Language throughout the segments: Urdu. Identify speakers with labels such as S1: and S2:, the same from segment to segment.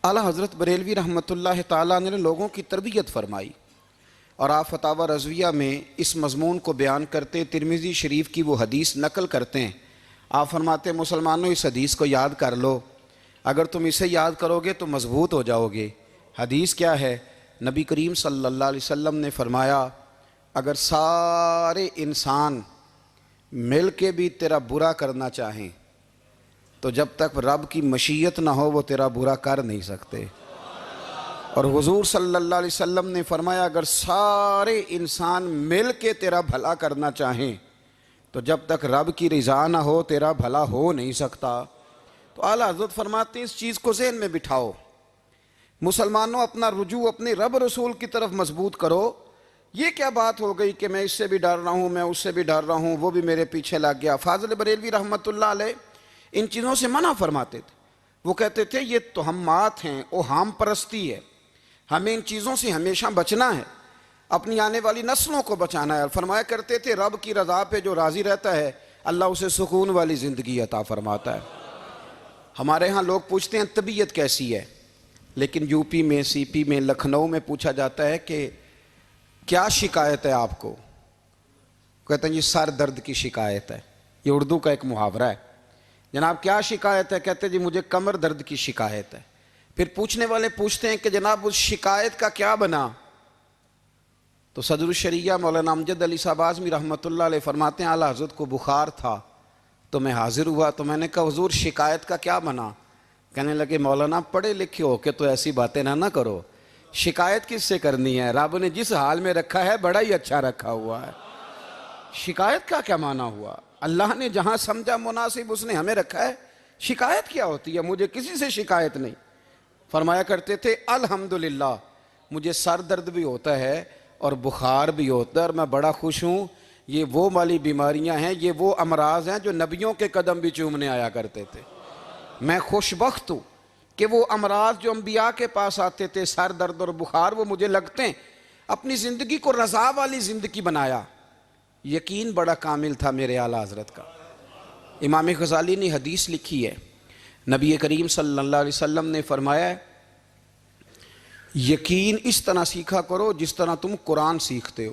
S1: اعلیٰ حضرت بریلوی رحمۃ اللہ تعالیٰ نے لوگوں کی تربیت فرمائی، اور آپ فتاوی رضویہ میں اس مضمون کو بیان کرتے ترمذی شریف کی وہ حدیث نقل کرتے ہیں۔ آپ فرماتے ہیں مسلمانوں اس حدیث کو یاد کر لو، اگر تم اسے یاد کرو گے تو مضبوط ہو جاؤ گے۔ حدیث کیا ہے؟ نبی کریم صلی اللہ علیہ وسلم نے فرمایا اگر سارے انسان مل کے بھی تیرا برا کرنا چاہیں تو جب تک رب کی مشیت نہ ہو وہ تیرا برا کر نہیں سکتے۔ اور حضور صلی اللہ علیہ وسلم نے فرمایا اگر سارے انسان مل کے تیرا بھلا کرنا چاہیں تو جب تک رب کی رضا نہ ہو تیرا بھلا ہو نہیں سکتا۔ تو اعلیٰ حضرت فرماتے ہیں اس چیز کو ذہن میں بٹھاؤ، مسلمانوں اپنا رجوع اپنے رب رسول کی طرف مضبوط کرو۔ یہ کیا بات ہو گئی کہ میں اس سے بھی ڈر رہا ہوں، میں اس سے بھی ڈر رہا ہوں، وہ بھی میرے پیچھے لگ گیا۔ فاضل بریلوی رحمۃ اللہ علیہ ان چیزوں سے منع فرماتے تھے۔ وہ کہتے تھے یہ توہمات ہیں، اوہام پرستی ہے، ہمیں ان چیزوں سے ہمیشہ بچنا ہے، اپنی آنے والی نسلوں کو بچانا ہے۔ اور فرمایا کرتے تھے رب کی رضا پہ جو راضی رہتا ہے اللہ اسے سکون والی زندگی عطا فرماتا ہے۔ ہمارے ہاں لوگ پوچھتے ہیں طبیعت کیسی ہے، لیکن یو پی میں، سی پی میں، لکھنؤ میں پوچھا جاتا ہے کہ کیا شکایت ہے آپ کو؟ کہتے ہیں یہ سر درد کی شکایت ہے۔ یہ اردو کا ایک محاورہ ہے۔ جناب کیا شکایت ہے؟ کہتے ہیں جی مجھے کمر درد کی شکایت ہے۔ پھر پوچھنے والے پوچھتے ہیں کہ جناب اس شکایت کا کیا بنا؟ تو صدر الشریعہ مولانا امجد علی صاحب اعظمی رحمۃ اللہ علیہ فرماتے ہیں اعلیٰ حضرت کو بخار تھا تو میں حاضر ہوا، تو میں نے کہا حضور شکایت کا کیا بنا؟ کہنے لگے مولانا پڑھے لکھے ہو کے تو ایسی باتیں نہ کرو، شکایت کس سے کرنی ہے؟ رب نے جس حال میں رکھا ہے بڑا ہی اچھا رکھا ہوا ہے۔ شکایت کا کیا معنی ہوا؟ اللہ نے جہاں سمجھا مناسب اس نے ہمیں رکھا ہے، شکایت کیا ہوتی ہے؟ مجھے کسی سے شکایت نہیں۔ فرمایا کرتے تھے الحمدللہ مجھے سر درد بھی ہوتا ہے اور بخار بھی ہوتا ہے اور میں بڑا خوش ہوں، یہ وہ والی بیماریاں ہیں، یہ وہ امراض ہیں جو نبیوں کے قدم بھی چومنے آیا کرتے تھے۔ میں خوش بخت ہوں کہ وہ امراض جو انبیاء کے پاس آتے تھے، سر درد اور بخار، وہ مجھے لگتے ہیں۔ اپنی زندگی کو رضا والی زندگی بنایا۔ یقین بڑا کامل تھا میرے اعلیٰ حضرت کا۔ امام غزالی نے حدیث لکھی ہے، نبی کریم صلی اللہ علیہ وسلم نے فرمایا یقین اس طرح سیکھا کرو جس طرح تم قرآن سیکھتے ہو۔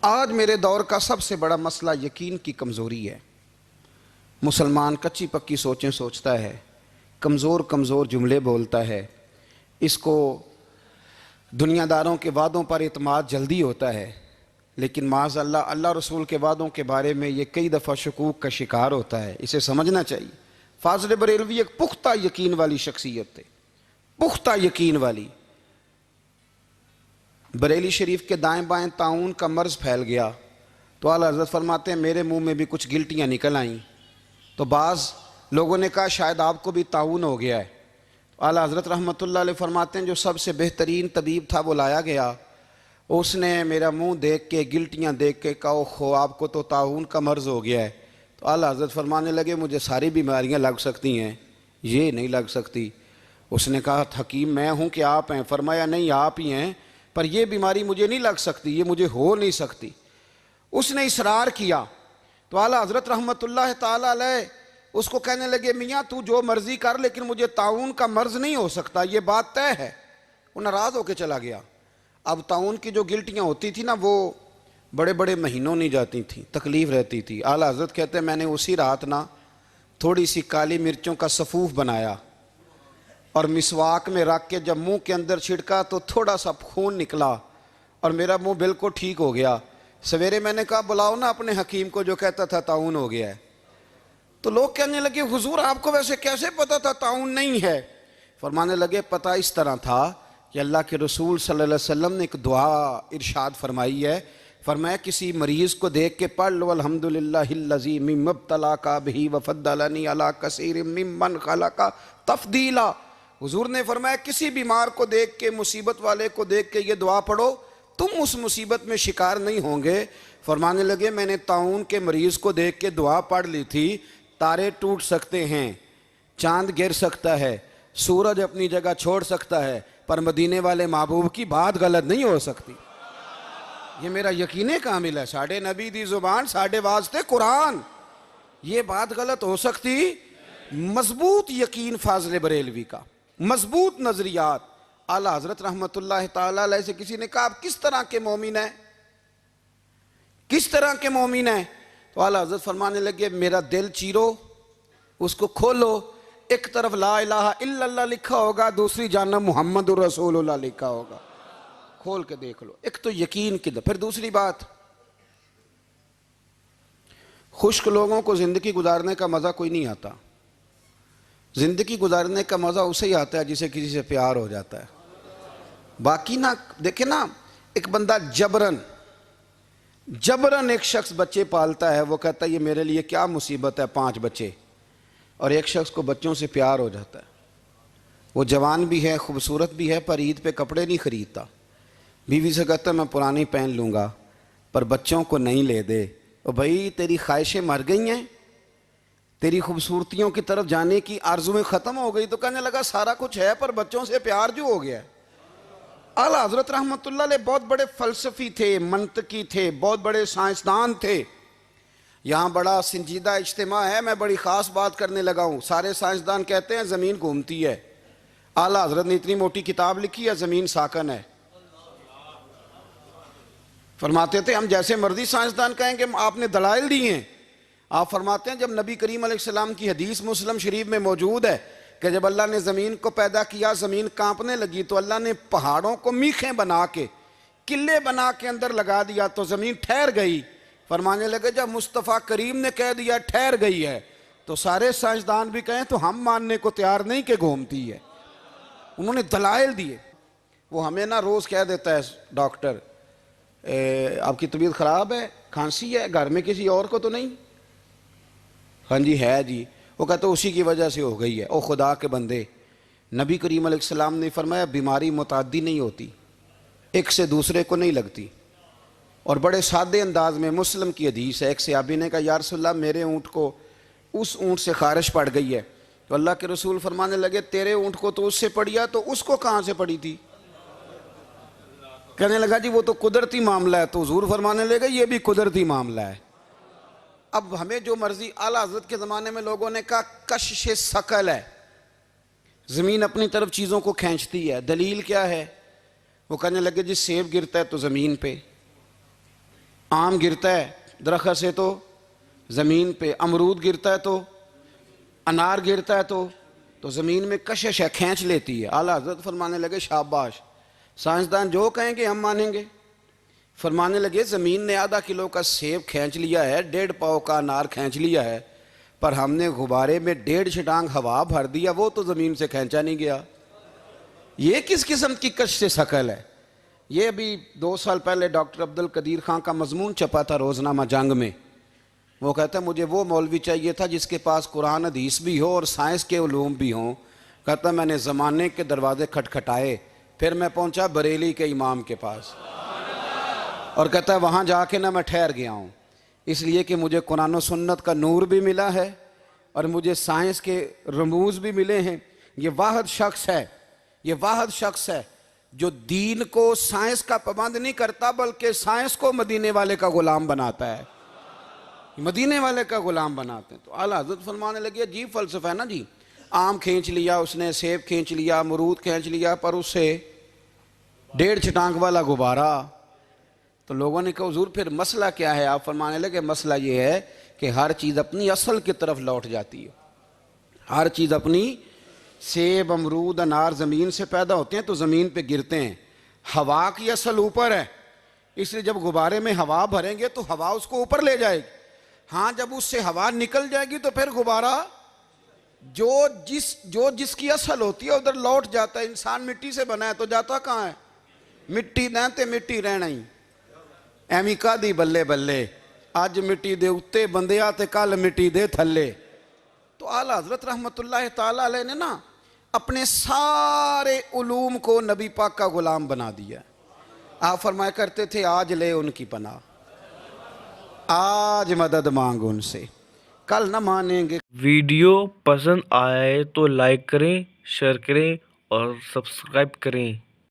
S1: آج میرے دور کا سب سے بڑا مسئلہ یقین کی کمزوری ہے۔ مسلمان کچی پکی سوچیں سوچتا ہے، کمزور کمزور جملے بولتا ہے، اس کو دنیا داروں کے وعدوں پر اعتماد جلدی ہوتا ہے، لیکن معاذ اللہ اللہ رسول کے وعدوں کے بارے میں یہ کئی دفعہ شکوک کا شکار ہوتا ہے۔ اسے سمجھنا چاہیے۔ فاضل بریلوی ایک پختہ یقین والی شخصیت تھے، پختہ یقین والی۔ بریلی شریف کے دائیں بائیں طاعون کا مرض پھیل گیا تو اعلیٰ حضرت فرماتے ہیں میرے منہ میں بھی کچھ گلٹیاں نکل آئیں، تو بعض لوگوں نے کہا شاید آپ کو بھی طاعون ہو گیا ہے۔ اعلیٰ حضرت رحمۃ اللہ علیہ فرماتے ہیں جو سب سے بہترین طبیب تھا وہ لایا گیا، اس نے میرا منہ دیکھ کے گلٹیاں دیکھ کے کہا خو آپ کو تو طاعون کا مرض ہو گیا ہے۔ تو اعلیٰ حضرت فرمانے لگے مجھے ساری بیماریاں لگ سکتی ہیں، یہ نہیں لگ سکتی۔ اس نے کہا حکیم میں ہوں کہ آپ ہیں؟ فرمایا نہیں آپ ہی ہیں، پر یہ بیماری مجھے نہیں لگ سکتی، یہ مجھے ہو نہیں سکتی۔ اس نے اصرار کیا تو اعلیٰ حضرت رحمۃ اللہ تعالی علیہ اس کو کہنے لگے میاں تو جو مرضی کر لیکن مجھے طاعون کا مرض نہیں ہو سکتا، یہ بات طے ہے۔ وہ ناراض ہو کے چلا گیا۔ اب طاعون کی جو گلٹیاں ہوتی تھی نا وہ بڑے بڑے مہینوں نہیں جاتی تھیں، تکلیف رہتی تھی۔ اعلیٰ حضرت کہتے ہیں میں نے اسی رات نا تھوڑی سی کالی مرچوں کا سفوف بنایا اور مسواک میں رکھ کے جب منہ کے اندر چھڑکا تو تھوڑا سا خون نکلا اور میرا منہ بالکل ٹھیک ہو گیا۔ سویرے میں نے کہا بلاؤ نا اپنے حکیم کو جو کہتا تھا طاعون ہو گیا ہے۔ تو لوگ کہنے لگے حضور آپ کو ویسے کیسے پتا تھا طاعون نہیں ہے؟ فرمانے لگے پتہ اس طرح تھا کہ اللہ کے رسول صلی اللہ علیہ وسلم نے ایک دعا ارشاد فرمائی ہے، فرمایا کسی مریض کو دیکھ کے پڑھ لو الحمدللہ الذی مما ابتلاک بہ وفضلنی علی کثیر ممن خلق تفضیلا۔ حضور نے فرمایا کسی بیمار کو دیکھ کے، مصیبت والے کو دیکھ کے یہ دعا پڑھو تم اس مصیبت میں شکار نہیں ہوں گے۔ فرمانے لگے میں نے طاعون کے مریض کو دیکھ کے دعا پڑھ لی تھی، تارے ٹوٹ سکتے ہیں، چاند گر سکتا ہے، سورج اپنی جگہ چھوڑ سکتا ہے، پر مدینے والے محبوب کی بات غلط نہیں ہو سکتی۔ یہ میرا یقین کامل ہے، ساڑھے نبی دی زبان ساڑھے واسطے قرآن، یہ بات غلط ہو سکتی؟ مضبوط یقین فاضل بریلوی کا، مضبوط نظریات. اعلیٰ حضرت رحمۃ اللہ تعالیٰ علیہ سے کسی نے کہا آپ کس طرح کے مومن ہیں, کس طرح کے مومن ہیں؟ تو اعلیٰ حضرت فرمانے لگے میرا دل چیرو, اس کو کھولو, ایک طرف لا الہ الا اللہ لکھا ہوگا, دوسری جانب محمد رسول اللہ لکھا ہوگا, کھول کے دیکھ لو. ایک تو یقین کی. پھر دوسری بات, خشک لوگوں کو زندگی گزارنے کا مزہ کوئی نہیں آتا. زندگی گزارنے کا مزہ اسے ہی آتا ہے جسے کسی سے پیار ہو جاتا ہے. باقی نا دیکھیں نا, ایک بندہ جبرن ایک شخص بچے پالتا ہے, وہ کہتا ہے یہ میرے لیے کیا مصیبت ہے 5 بچے, اور ایک شخص کو بچوں سے پیار ہو جاتا ہے. وہ جوان بھی ہے, خوبصورت بھی ہے, پر عید پہ کپڑے نہیں خریدتا. بیوی سے کہتا ہے میں پرانی پہن لوں گا, پر بچوں کو نہیں لے دے. اور بھائی تیری خواہشیں مر گئی ہیں, تیری خوبصورتیوں کی طرف جانے کی آرزویں ختم ہو گئی. تو کہنے لگا سارا کچھ ہے پر بچوں سے پیار جو ہو گیا ہے. اعلیٰ حضرت رحمۃ اللہ علیہ بہت بڑے فلسفی تھے, منطقی تھے, بہت بڑے سائنسدان تھے. یہاں بڑا سنجیدہ اجتماع ہے, میں بڑی خاص بات کرنے لگا ہوں. سارے سائنسدان کہتے ہیں زمین گھومتی ہے. اعلیٰ حضرت نے اتنی موٹی کتاب لکھی ہے زمین ساکن ہے. فرماتے تھے ہم جیسے مرضی سائنسدان کہیں کہ آپ نے دلائل دی ہیں. آپ فرماتے ہیں جب نبی کریم علیہ السلام کی حدیث مسلم شریف میں موجود ہے کہ جب اللہ نے زمین کو پیدا کیا زمین کانپنے لگی, تو اللہ نے پہاڑوں کو میخیں بنا کے قلعے بنا کے اندر لگا دیا تو زمین ٹھہر گئی. فرمانے لگے جب مصطفیٰ کریم نے کہہ دیا ٹھہر گئی ہے تو سارے سائنسدان بھی کہیں تو ہم ماننے کو تیار نہیں کہ گھومتی ہے. انہوں نے دلائل دیے. وہ ہمیں نہ روز کہہ دیتا ہے ڈاکٹر آپ کی طبیعت خراب ہے, کھانسی ہے, گھر میں کسی اور کو تو نہیں؟ ہاں جی ہے جی. وہ کہتے اسی کی وجہ سے ہو گئی ہے. او خدا کے بندے, نبی کریم علیہ السلام نے فرمایا بیماری متعدی نہیں ہوتی, ایک سے دوسرے کو نہیں لگتی. اور بڑے سادے انداز میں مسلم کی حدیث ہے, ایک صحابی نے کہا یا رسول اللہ میرے اونٹ کو اس اونٹ سے خارش پڑ گئی ہے. تو اللہ کے رسول فرمانے لگے تیرے اونٹ کو تو اس سے پڑی ہے, تو اس کو کہاں سے پڑی تھی؟ کہنے لگا جی وہ تو قدرتی معاملہ ہے. تو حضور فرمانے لگے یہ بھی قدرتی معاملہ ہے. اب ہمیں جو مرضی, اعلیٰ حضرت کے زمانے میں لوگوں نے کہا کشش ثقل ہے, زمین اپنی طرف چیزوں کو کھینچتی ہے. دلیل کیا ہے؟ وہ کہنے لگے جی سیب گرتا ہے تو زمین پہ, آم گرتا ہے درخت سے تو زمین پہ, امرود گرتا ہے تو, انار گرتا ہے تو زمین میں کشش ہے, کھینچ لیتی ہے. اعلیٰ حضرت فرمانے لگے شاباش, سائنسدان جو کہیں گے ہم مانیں گے. فرمانے لگے زمین نے آدھا کلو کا سیب کھینچ لیا ہے, 1.5 پاؤ کا انار کھینچ لیا ہے, پر ہم نے غبارے میں 1.5 چھٹانگ ہوا بھر دیا, وہ تو زمین سے کھینچا نہیں گیا. یہ کس قسم کی کش سے ثقل ہے؟ یہ ابھی 2 سال پہلے ڈاکٹر عبد القدیر خان کا مضمون چھپا تھا روزنامہ جنگ میں. وہ کہتا ہے مجھے وہ مولوی چاہیے تھا جس کے پاس قرآن حدیث بھی ہو اور سائنس کے علوم بھی ہوں. کہتا میں نے زمانے کے دروازے کھٹکھٹائے, پھر میں پہنچا بریلی کے امام کے پاس, اور کہتا ہے وہاں جا کے نہ میں ٹھہر گیا ہوں, اس لیے کہ مجھے قرآن و سنت کا نور بھی ملا ہے اور مجھے سائنس کے رموز بھی ملے ہیں. یہ واحد شخص ہے جو دین کو سائنس کا پابند نہیں کرتا بلکہ سائنس کو مدینے والے کا غلام بناتا ہے, مدینے والے کا غلام بناتے ہیں. تو اعلیٰ حضرت فرمانے لگے عجیب فلسفہ ہے نا جی, آم کھینچ لیا اس نے, سیب کھینچ لیا, امرود کھینچ لیا, پر اس سے 1.5 چھٹانگ والا غبارہ. تو لوگوں نے کہا حضور پھر مسئلہ کیا ہے؟ آپ فرمانے لگے مسئلہ یہ ہے کہ ہر چیز اپنی اصل کی طرف لوٹ جاتی ہے. ہر چیز اپنی, سیب امرود انار زمین سے پیدا ہوتے ہیں تو زمین پہ گرتے ہیں. ہوا کی اصل اوپر ہے, اس لیے جب غبارے میں ہوا بھریں گے تو ہوا اس کو اوپر لے جائے گی. ہاں جب اس سے ہوا نکل جائے گی تو پھر غبارہ جو جس کی اصل ہوتی ہے ادھر لوٹ جاتا ہے. انسان مٹی سے بنا ہے تو جاتا کہاں ہے؟ مٹی دیں مٹی رہنا ہی. ایویں کا دی بلے بلے, اج مٹی دے اتے بندیا تے کل مٹی دے تھلے. تو اعلیٰ حضرت رحمۃ اللہ تعالیٰ علیہ نے نا اپنے سارے علوم کو نبی پاک کا غلام بنا دیا. آپ فرمایا کرتے تھے آج لے ان کی پناہ, آج مدد مانگ ان سے, کل نہ مانیں گے.
S2: ویڈیو پسند آئے تو لائک کریں, شیئر کریں اور سبسکرائب کریں.